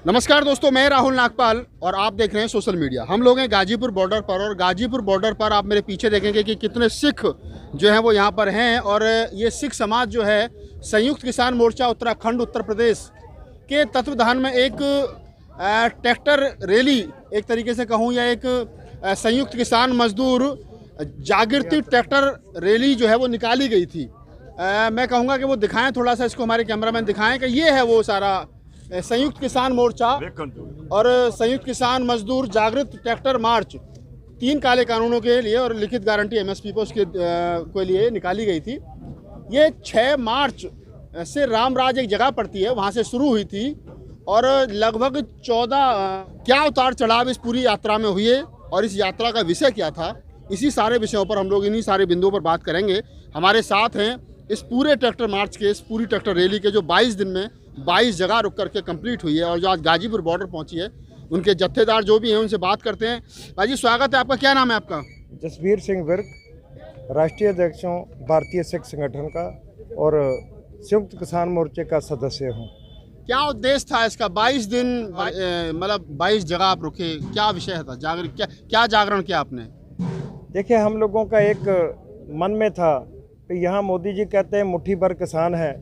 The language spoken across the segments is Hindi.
नमस्कार दोस्तों, मैं राहुल नागपाल और आप देख रहे हैं सोशल मीडिया। हम लोग हैं गाजीपुर बॉर्डर पर और गाजीपुर बॉर्डर पर आप मेरे पीछे देखेंगे कि कितने सिख जो हैं वो यहाँ पर हैं। और ये सिख समाज जो है संयुक्त किसान मोर्चा उत्तराखंड उत्तर प्रदेश के तत्वाधान में एक ट्रैक्टर रैली, एक तरीके से कहूँ, या एक संयुक्त किसान मजदूर जागृति ट्रैक्टर रैली जो है वो निकाली गई थी। मैं कहूँगा कि वो दिखाएं थोड़ा सा, इसको हमारे कैमरामैन दिखाएं कि ये है वो सारा संयुक्त किसान मोर्चा और संयुक्त किसान मजदूर जागृत ट्रैक्टर मार्च 3 काले कानूनों के लिए और लिखित गारंटी एमएसपी पोस्ट के लिए निकाली गई थी। ये 6 मार्च से रामराज एक जगह पड़ती है, वहाँ से शुरू हुई थी और लगभग 14 क्या उतार चढ़ाव इस पूरी यात्रा में हुए और इस यात्रा का विषय क्या था, इसी सारे विषयों पर हम लोग इन्हीं सारे बिंदुओं पर बात करेंगे। हमारे साथ हैं इस पूरे ट्रैक्टर मार्च के, इस पूरी ट्रैक्टर रैली के, जो 22 दिन में 22 जगह रुक करके कंप्लीट हुई है और जो आज गाजीपुर बॉर्डर पहुंची है, उनके जत्थेदार जो भी हैं उनसे बात करते हैं। भाई जी स्वागत है आपका, क्या नाम है आपका? जसवीर सिंह विर्क, राष्ट्रीय अध्यक्ष हूँ भारतीय सिख संगठन का और संयुक्त किसान मोर्चे का सदस्य हूँ। क्या उद्देश्य था इसका? 22 दिन मतलब 22 जगह आप रुके, क्या विषय था? क्या जागरण किया आपने? देखिए, हम लोगों का एक मन में था कि यहाँ मोदी जी कहते हैं मुट्ठी भर किसान है,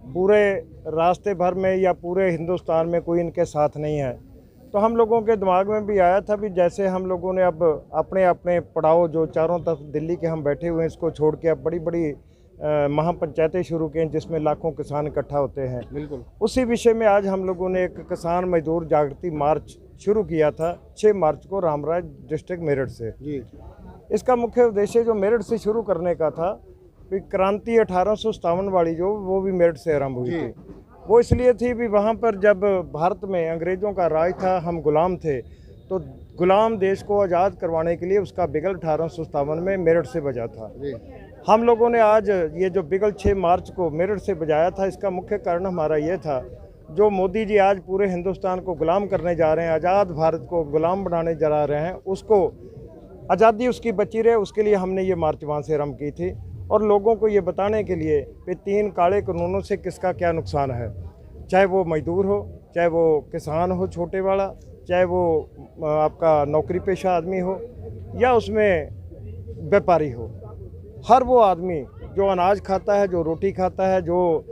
पूरे रास्ते भर में या पूरे हिंदुस्तान में कोई इनके साथ नहीं है। तो हम लोगों के दिमाग में भी आया था भी जैसे हम लोगों ने अब अपने अपने पड़ाव जो चारों तरफ दिल्ली के हम बैठे हुए हैं, इसको छोड़ के अब बड़ी बड़ी महापंचायतें शुरू की हैं जिसमें लाखों किसान इकट्ठा होते हैं। बिल्कुल उसी विषय में आज हम लोगों ने एक किसान मजदूर जागृति मार्च शुरू किया था 6 मार्च को रामराज डिस्ट्रिक्ट मेरठ से जी। इसका मुख्य उद्देश्य जो मेरठ से शुरू करने का था, क्रांति 1857 वाली जो वो भी मेरठ से आरंभ हुई थी। वो इसलिए थी भी वहाँ पर जब भारत में अंग्रेज़ों का राज था, हम गुलाम थे, तो गुलाम देश को आज़ाद करवाने के लिए उसका बिगल 1857 में मेरठ से बजा था। हम लोगों ने आज ये जो बिगल 6 मार्च को मेरठ से बजाया था, इसका मुख्य कारण हमारा ये था, जो मोदी जी आज पूरे हिंदुस्तान को गुलाम करने जा रहे हैं, आज़ाद भारत को गुलाम बनाने जा रहे हैं, उसको आज़ादी उसकी बची रहे, उसके लिए हमने ये मार्च वहाँ से आरम्भ की थी। और लोगों को ये बताने के लिए कि 3 काले कानूनों से किसका क्या नुकसान है, चाहे वो मजदूर हो, चाहे वो किसान हो छोटे वाला, चाहे वो आपका नौकरी पेशा आदमी हो या उसमें व्यापारी हो। हर वो आदमी जो अनाज खाता है, जो रोटी खाता है, जो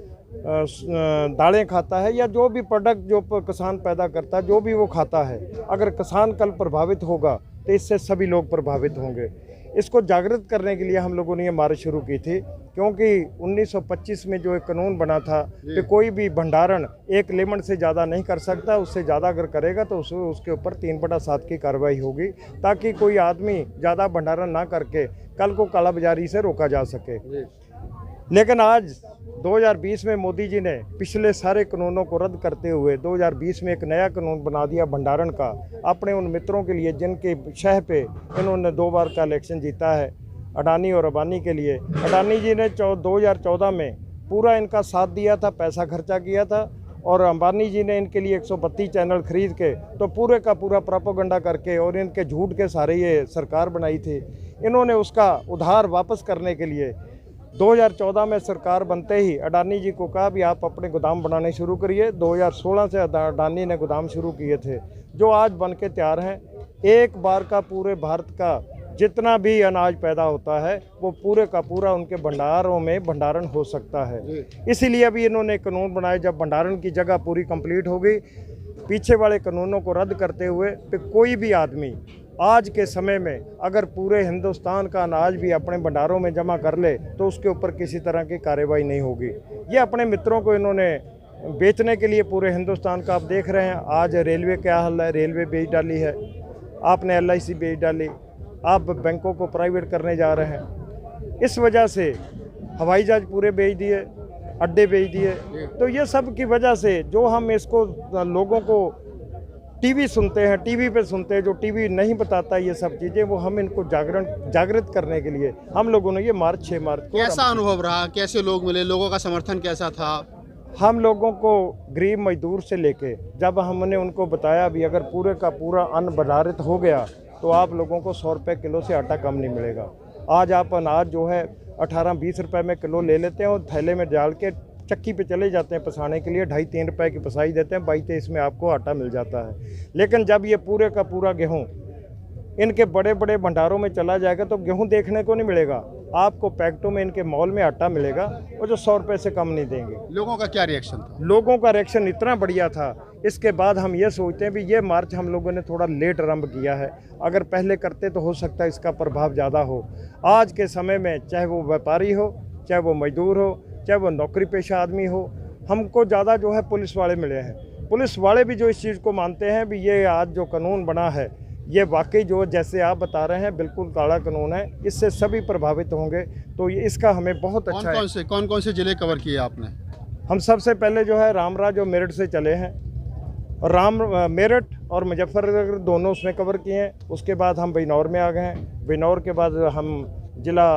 दालें खाता है या जो भी प्रोडक्ट जो किसान पैदा करता है, जो भी वो खाता है, अगर किसान कल प्रभावित होगा तो इससे सभी लोग प्रभावित होंगे। इसको जागृत करने के लिए हम लोगों ने ये मार्च शुरू की थी, क्योंकि 1925 में जो एक कानून बना था कि कोई भी भंडारण 1 लेमन से ज़्यादा नहीं कर सकता, उससे ज़्यादा अगर करेगा तो उसके ऊपर 3/7 की कार्रवाई होगी, ताकि कोई आदमी ज़्यादा भंडारण ना करके कल को कालाबाजारी से रोका जा सके। लेकिन आज 2020 में मोदी जी ने पिछले सारे कानूनों को रद्द करते हुए 2020 में एक नया कानून बना दिया भंडारण का, अपने उन मित्रों के लिए जिनके शह पे इन्होंने 2 बार का इलेक्शन जीता है, अडानी और अंबानी के लिए। अडानी जी ने 2014 में पूरा इनका साथ दिया था, पैसा खर्चा किया था, और अंबानी जी ने इनके लिए 132 चैनल खरीद के तो पूरे का पूरा प्रोपेगेंडा करके और इनके झूठ के सारे ये सरकार बनाई थी। इन्होंने उसका उधार वापस करने के लिए 2014 में सरकार बनते ही अडानी जी को कहा भी आप अपने गोदाम बनाने शुरू करिए। 2016 से अडानी ने गोदाम शुरू किए थे जो आज बन के तैयार हैं। एक बार का पूरे भारत का जितना भी अनाज पैदा होता है वो पूरे का पूरा उनके भंडारों में भंडारण हो सकता है। इसीलिए अभी इन्होंने कानून बनाए, जब भंडारण की जगह पूरी कंप्लीट हो गई, पीछे वाले कानूनों को रद्द करते हुए तो कोई भी आदमी आज के समय में अगर पूरे हिंदुस्तान का अनाज भी अपने भंडारों में जमा कर ले तो उसके ऊपर किसी तरह की कार्रवाई नहीं होगी। ये अपने मित्रों को इन्होंने बेचने के लिए पूरे हिंदुस्तान का आप देख रहे हैं। आज रेलवे क्या हाल है, रेलवे बेच डाली है आपने, LIC बेच डाली, आप बैंकों को प्राइवेट करने जा रहे हैं। इस वजह से हवाई जहाज पूरे बेच दिए, अड्डे बेच दिए। तो ये सब की वजह से जो हम इसको लोगों को टीवी सुनते हैं, टीवी पे सुनते हैं, जो टीवी नहीं बताता ये सब चीज़ें, वो हम इनको जागृत करने के लिए हम लोगों ने ये मार्च 6 मार्च को। कैसा अनुभव रहा, कैसे लोग मिले, लोगों का समर्थन कैसा था? हम लोगों को गरीब मजदूर से लेके जब हमने उनको बताया भी अगर पूरे का पूरा अन्न भंडारित हो गया तो आप लोगों को 100 रुपये किलो से आटा कम नहीं मिलेगा। आज आप अनाज जो है 18-20 रुपये में किलो ले लेते हैं और थैले में डाल के चक्की पे चले जाते हैं पिसाने के लिए, 2.5-3 रुपए की पिसाई देते हैं, 22-23 में आपको आटा मिल जाता है। लेकिन जब ये पूरे का पूरा गेहूँ इनके बड़े बड़े भंडारों में चला जाएगा तो गेहूं देखने को नहीं मिलेगा, आपको पैकेटों में इनके मॉल में आटा मिलेगा, और जो 100 रुपये से कम नहीं देंगे। लोगों का क्या रिएक्शन था? लोगों का रिएक्शन इतना बढ़िया था। इसके बाद हम ये सोचते हैं भी ये मार्च हम लोगों ने थोड़ा लेट आरंभ किया है, अगर पहले करते तो हो सकता है इसका प्रभाव ज़्यादा हो। आज के समय में चाहे वो व्यापारी हो, चाहे वो मजदूर हो, चाहे वो नौकरी पेशा आदमी हो, हमको ज़्यादा जो है पुलिस वाले मिले हैं। पुलिस वाले भी जो इस चीज़ को मानते हैं भी ये आज जो कानून बना है ये वाकई जो जैसे आप बता रहे हैं बिल्कुल काला कानून है, इससे सभी प्रभावित होंगे। तो ये इसका हमें बहुत अच्छा है। कौन कौन से जिले कवर किए आपने? हम सबसे पहले जो है रामराज और मेरठ से चले हैं, और मेरठ और मुजफ्फरनगर दोनों उसमें कवर किए हैं। उसके बाद हम बिजनौर में आ गए हैं, बिजनौर के बाद हम जिला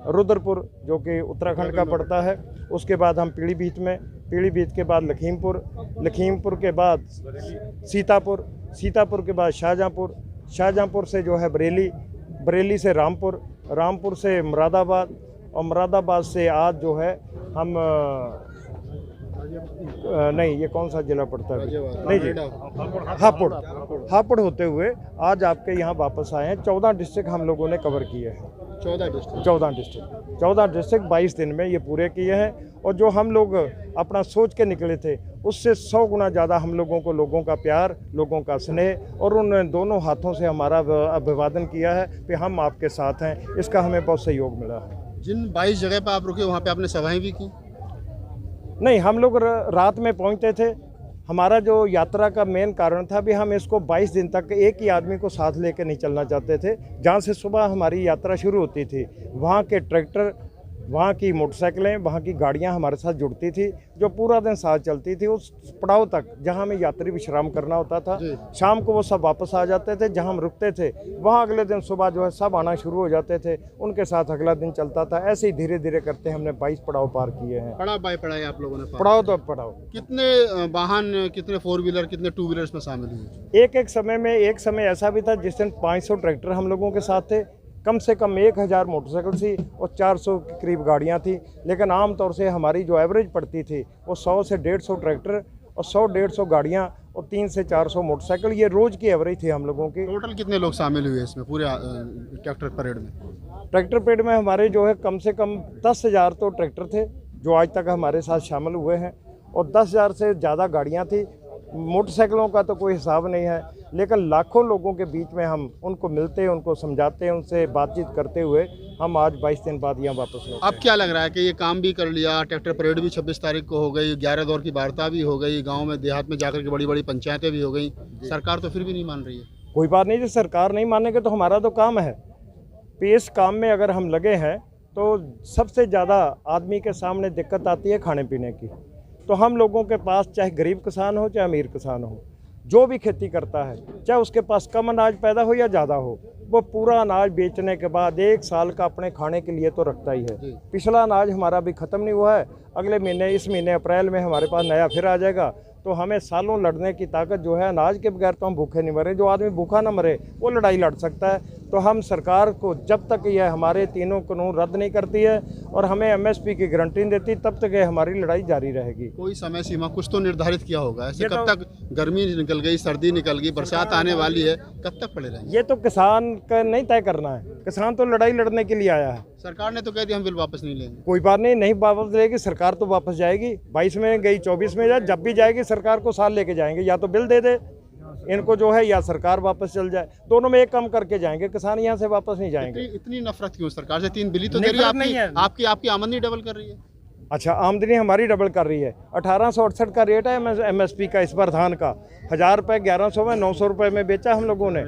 रुद्रपुर जो कि उत्तराखंड का पड़ता है, उसके बाद हम पीलीभीत में, पीलीभीत के बाद लखीमपुर, लखीमपुर के बाद सीतापुर, सीतापुर के बाद शाहजहाँपुर, शाहजहाँपुर से जो है बरेली, बरेली से रामपुर, रामपुर से मुरादाबाद, और मुरादाबाद से आज जो है हम नहीं ये कौन सा जिला पड़ता है, नहीं जी हापुड़, हापुड़ होते हुए आज आपके यहाँ वापस आए हैं। 14 डिस्ट्रिक्ट हम लोगों ने कवर किए हैं। 14 डिस्ट्रिक्ट 22 दिन में ये पूरे किए हैं। और जो हम लोग अपना सोच के निकले थे उससे 100 गुना ज़्यादा हम लोगों को लोगों का प्यार, लोगों का स्नेह, और उन दोनों हाथों से हमारा अभिवादन किया है कि हम आपके साथ हैं। इसका हमें बहुत सहयोग मिला है। जिन 22 जगह पर आप रुके वहाँ पे आपने सभाएं भी की? नहीं, हम लोग रात में पहुँचते थे। हमारा जो यात्रा का मेन कारण था भी हम इसको 22 दिन तक एक ही आदमी को साथ लेके नहीं चलना चाहते थे। जहाँ से सुबह हमारी यात्रा शुरू होती थी वहाँ के ट्रैक्टर, वहाँ की मोटरसाइकिलें, वहाँ की गाड़ियाँ हमारे साथ जुड़ती थी जो पूरा दिन साथ चलती थी उस पड़ाव तक जहाँ हमें यात्री विश्राम करना होता था। शाम को वो सब वापस आ जाते थे, जहाँ हम रुकते थे वहाँ अगले दिन सुबह जो है सब आना शुरू हो जाते थे, उनके साथ अगला दिन चलता था। ऐसे ही धीरे धीरे करते हमने 22 पड़ाव पार किए हैं। पड़ाव बाय पड़ाव आप लोगों ने पड़ाव तो पड़ाव। कितने वाहन, कितने 4 व्हीलर, कितने 2 व्हीलर्स में शामिल हुए? एक समय ऐसा भी था जिस दिन 500 ट्रैक्टर हम लोगों के साथ थे, कम से कम 1000 मोटरसाइकिल थी और 400 के करीब गाड़ियाँ थी। लेकिन आम तौर से हमारी जो एवरेज पड़ती थी वो 100 से 150 ट्रैक्टर और 100-150 गाड़ियाँ और 300 से 400 मोटरसाइकिल, ये रोज़ की एवरेज थी हम लोगों की। टोटल कितने लोग शामिल हुए इसमें पूरे ट्रैक्टर परेड में? ट्रैक्टर परेड में हमारे जो है कम से कम 10,000 तो ट्रैक्टर थे जो आज तक हमारे साथ शामिल हुए हैं, और 10,000 से ज़्यादा गाड़ियाँ थी। मोटरसाइकिलों का तो कोई हिसाब नहीं है, लेकिन लाखों लोगों के बीच में हम उनको मिलते हैं, उनको समझाते हैं, उनसे बातचीत करते हुए हम आज 22 दिन बाद यहाँ वापस लौटे। अब क्या लग रहा है कि ये काम भी कर लिया, ट्रैक्टर परेड भी 26 तारीख को हो गई, 11 दौर की वार्ता भी हो गई, गांव में देहात में जाकर के बड़ी बड़ी पंचायतें भी हो गई, सरकार तो फिर भी नहीं मान रही है? कोई बात नहीं, जो सरकार नहीं मानेगी तो हमारा तो काम है। इस काम में अगर हम लगे हैं तो सबसे ज़्यादा आदमी के सामने दिक्कत आती है खाने पीने की। तो हम लोगों के पास चाहे गरीब किसान हो चाहे अमीर किसान हो, जो भी खेती करता है, चाहे उसके पास कम अनाज पैदा हो या ज़्यादा हो, वो पूरा अनाज बेचने के बाद 1 साल का अपने खाने के लिए तो रखता ही है। पिछला अनाज हमारा भी ख़त्म नहीं हुआ है, अगले महीने इस महीने अप्रैल में हमारे पास नया फिर आ जाएगा। तो हमें सालों लड़ने की ताकत जो है, अनाज के बगैर तो हम भूखे नहीं मरे। जो आदमी भूखा ना मरे वो लड़ाई लड़ सकता है। तो हम सरकार को जब तक यह हमारे तीनों कानून रद्द नहीं करती है और हमें MSP की गारंटी नहीं देती, तब तक ये हमारी लड़ाई जारी रहेगी। कोई समय सीमा कुछ तो निर्धारित किया होगा ऐसे? कब तक गर्मी निकल गई, सर्दी निकल गई, बरसात आने वाली है, कब तक पड़े रहेंगे? ये तो किसान का नहीं तय करना है, किसान तो लड़ाई लड़ने के लिए आया है। सरकार ने तो कह दिया हम बिल वापस नहीं लेंगे। कोई बात नहीं, नहीं वापस लेगी सरकार तो वापस जाएगी। 22 में गई, 24 में जाए, जब भी जाएगी सरकार को साल लेके जाएंगे। या तो बिल दे दे इनको जो है, या सरकार वापस चल जाए, दोनों में एक कम करके जाएंगे। किसान यहाँ से वापस नहीं जाएंगे। इतनी नफरत क्यों सरकार से? 3 बिल तो दे रही है, आपकी आमदनी डबल कर रही है। अच्छा, आमदनी हमारी डबल कर रही है। 1868 का रेट है MSP का इस बार धान का। 1000 रुपये 1100 में 900 रुपये में बेचा हम लोगों ने।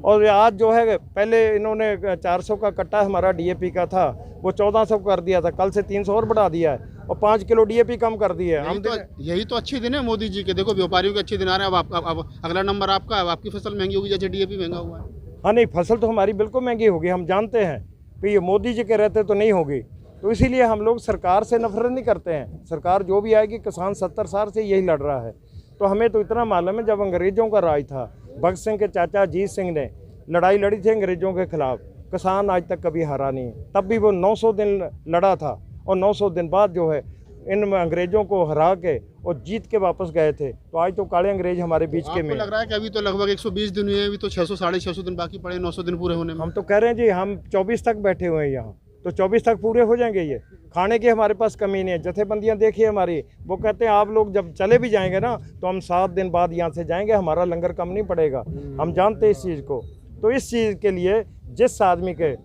और आज जो है, पहले इन्होंने 400 का कट्टा हमारा DAP का था, वो 1400 कर दिया था, कल से 300 और बढ़ा दिया है, और 5 किलो DAP कम कर दिए है। यही तो अच्छे दिन है मोदी जी के। देखो व्यापारियों के अच्छे दिन आ रहे हैं। अब अगला नंबर आपका, अब आपकी फसल महंगी होगी जैसे DAP महंगा हुआ है। हाँ नहीं, फसल तो हमारी बिल्कुल महंगी होगी, हम जानते हैं कि ये मोदी जी के रहते तो नहीं होगी। तो इसीलिए हम लोग सरकार से नफरत नहीं करते हैं। सरकार जो भी आएगी, किसान 70 साल से यही लड़ रहा है। तो हमें तो इतना मालूम है, जब अंग्रेज़ों का राज था, भगत सिंह के चाचा अजीत सिंह ने लड़ाई लड़ी थी अंग्रेज़ों के खिलाफ, किसान आज तक कभी हारा नहीं। तब भी वो 900 दिन लड़ा था, और 900 दिन बाद जो है इन अंग्रेज़ों को हरा के और जीत के वापस गए थे, तो आज तो काले अंग्रेज हमारे बीच के में। आपको लग रहा है कि अभी तो लगभग 120 दिन हुए हैं, अभी तो 600 साढ़े 600 दिन बाकी पड़े, 900 दिन पूरे होने में। हम तो कह रहे हैं जी, हम 24 तक बैठे हुए हैं यहाँ, तो 24 तक पूरे हो जाएंगे। ये खाने की हमारे पास कमी नहीं है। जथेबंदियाँ देखिए हमारी, वो कहते हैं आप लोग जब चले भी जाएंगे ना तो हम 7 दिन बाद यहाँ से जाएंगे, हमारा लंगर कम नहीं पड़ेगा। हम जानते हैं इस चीज़ को। तो इस चीज़ के लिए जिस आदमी के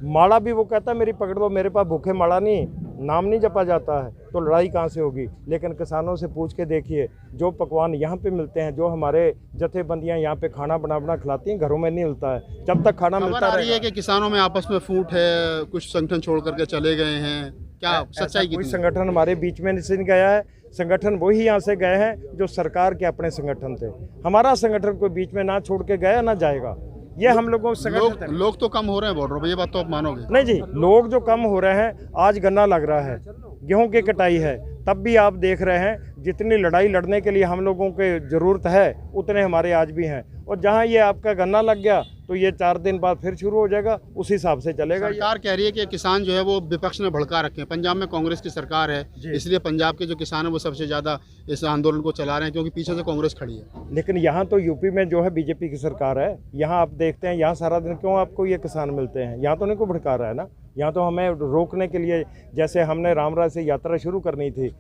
माड़ा भी वो कहता है मेरी पकड़ लो, मेरे पास भूखे माड़ा नहीं, नाम नहीं जपा जाता है, तो लड़ाई कहाँ से होगी। लेकिन किसानों से पूछ के देखिए, जो पकवान यहाँ पे मिलते हैं, जो हमारे जथेबंदियाँ यहाँ पे खाना बना खिलाती हैं, घरों में नहीं मिलता है। जब तक खाना मिलता रही है कि किसानों में आपस में फूट है, कुछ संगठन छोड़ करके चले गए हैं, क्या सच्चाई? कोई संगठन हमारे बीच में नहीं गया है। संगठन वही यहाँ से गए हैं जो सरकार के अपने संगठन थे। हमारा संगठन कोई बीच में ना छोड़ के गया ना जाएगा। ये हम लोगों लोग तो कम हो रहे हैं बोल रहे हो, ये बात तो आप मानोगे? नहीं जी, लोग जो कम हो रहे हैं, आज गन्ना लग रहा है, गेहूं की कटाई है, तब भी आप देख रहे हैं जितनी लड़ाई लड़ने के लिए हम लोगों के ज़रूरत है उतने हमारे आज भी हैं। और जहां ये आपका गन्ना लग गया तो ये 4 दिन बाद फिर शुरू हो जाएगा, उस हिसाब से चलेगा। सरकार कह रही है कि किसान जो है वो विपक्ष ने भड़का रखे हैं। पंजाब में कांग्रेस की सरकार है, इसलिए पंजाब के जो किसान हैं वो सबसे ज़्यादा इस आंदोलन को चला रहे हैं, क्योंकि पीछे से कांग्रेस खड़ी है। लेकिन यहाँ तो यूपी में जो है बीजेपी की सरकार है, यहाँ आप देखते हैं, यहाँ सारा दिन क्यों आपको ये किसान मिलते हैं? यहाँ तो नहीं को भड़का रहा है ना। यहाँ तो हमें रोकने के लिए, जैसे हमने रामराज से यात्रा शुरू करनी थी,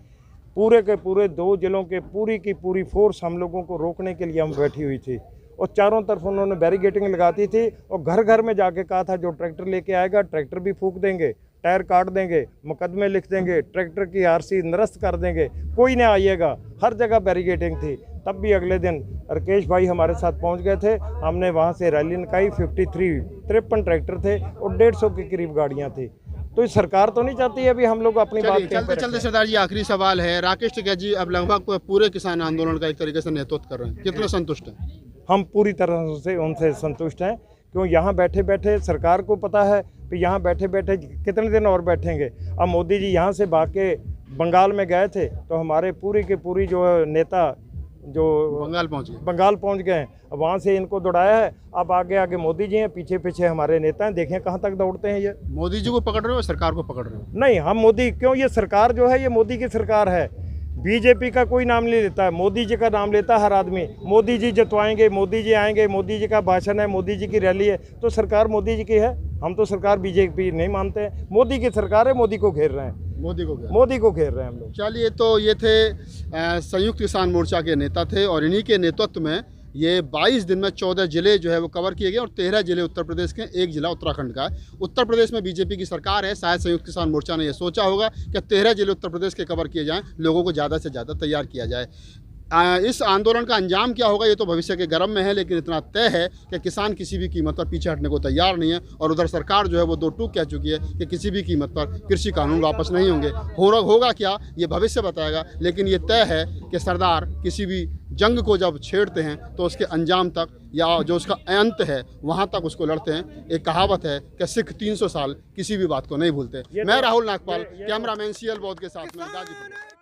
पूरे के पूरे 2 जिलों के पूरी की पूरी फोर्स हम लोगों को रोकने के लिए हम बैठी हुई थी। और चारों तरफ उन्होंने बैरिकेडिंग लगाती थी और घर घर में जाके कहा था जो ट्रैक्टर लेके आएगा ट्रैक्टर भी फूंक देंगे, टायर काट देंगे, मुकदमे लिख देंगे, ट्रैक्टर की आरसी निरस्त कर देंगे, कोई नहीं आइएगा। हर जगह बैरिकेडिंग थी। तब भी अगले दिन राकेश भाई हमारे साथ पहुंच गए थे। हमने वहां से रैली निकाली। 53 ट्रैक्टर थे और 150 के करीब गाड़ियां थी। तो सरकार तो नहीं चाहती है अभी हम लोग अपनी बात चलते चलते सरदार जी, आखिरी सवाल है। राकेश टिकैत जी अब लगभग पूरे किसान आंदोलन का एक तरीके से नेतृत्व कर रहे हैं, कितने संतुष्ट हैं? हम पूरी तरह से उनसे संतुष्ट हैं, क्यों यहाँ बैठे बैठे सरकार को पता है कि यहाँ बैठे बैठे कितने दिन और बैठेंगे। अब मोदी जी यहाँ से भाग के बंगाल में गए थे, तो हमारे पूरी के पूरी जो नेता जो बंगाल पहुँच गए हैं, अब वहाँ से इनको दौड़ाया है। अब आगे आगे मोदी जी हैं, पीछे पीछे हमारे नेता हैं। देखें कहाँ तक दौड़ते हैं ये। मोदी जी को पकड़ रहे हो, सरकार को पकड़ रहे हो? नहीं, हम मोदी क्यों, ये सरकार जो है ये मोदी की सरकार है। बीजेपी का कोई नाम नहीं लेता है, मोदी जी का नाम लेता है हर आदमी। मोदी जी जितवाएंगे, मोदी जी आएंगे, मोदी जी का भाषण है, मोदी जी की रैली है, तो सरकार मोदी जी की है। हम तो सरकार बीजेपी नहीं मानते हैं, मोदी की सरकार है, मोदी को घेर रहे हैं, मोदी को घेर रहे हैं हम लोग। चलिए, तो ये थे संयुक्त किसान मोर्चा के नेता थे, और इन्हीं के नेतृत्व में ये 22 दिन में 14 जिले जो है वो कवर किए गए, और 13 जिले उत्तर प्रदेश के, 1 जिला उत्तराखंड का है। उत्तर प्रदेश में बीजेपी की सरकार है, शायद संयुक्त किसान मोर्चा ने ये सोचा होगा कि 13 जिले उत्तर प्रदेश के कवर किए जाएं, लोगों को ज़्यादा से ज़्यादा तैयार किया जाए। इस आंदोलन का अंजाम क्या होगा ये तो भविष्य के गर्म में है, लेकिन इतना तय है कि किसान किसी भी कीमत पर पीछे हटने को तैयार नहीं है। और उधर सरकार जो है वो 2 टूक कह चुकी है कि किसी भी कीमत पर कृषि कानून वापस नहीं होंगे। होगा क्या ये भविष्य बताएगा, लेकिन ये तय है कि सरदार किसी भी जंग को जब छेड़ते हैं तो उसके अंजाम तक, या जो उसका अंत है वहाँ तक उसको लड़ते हैं। एक कहावत है कि सिख 300 साल किसी भी बात को नहीं भूलते। मैं राहुल नागपाल, कैमरामैन CL बौद्ध के साथ में गाजीपुर।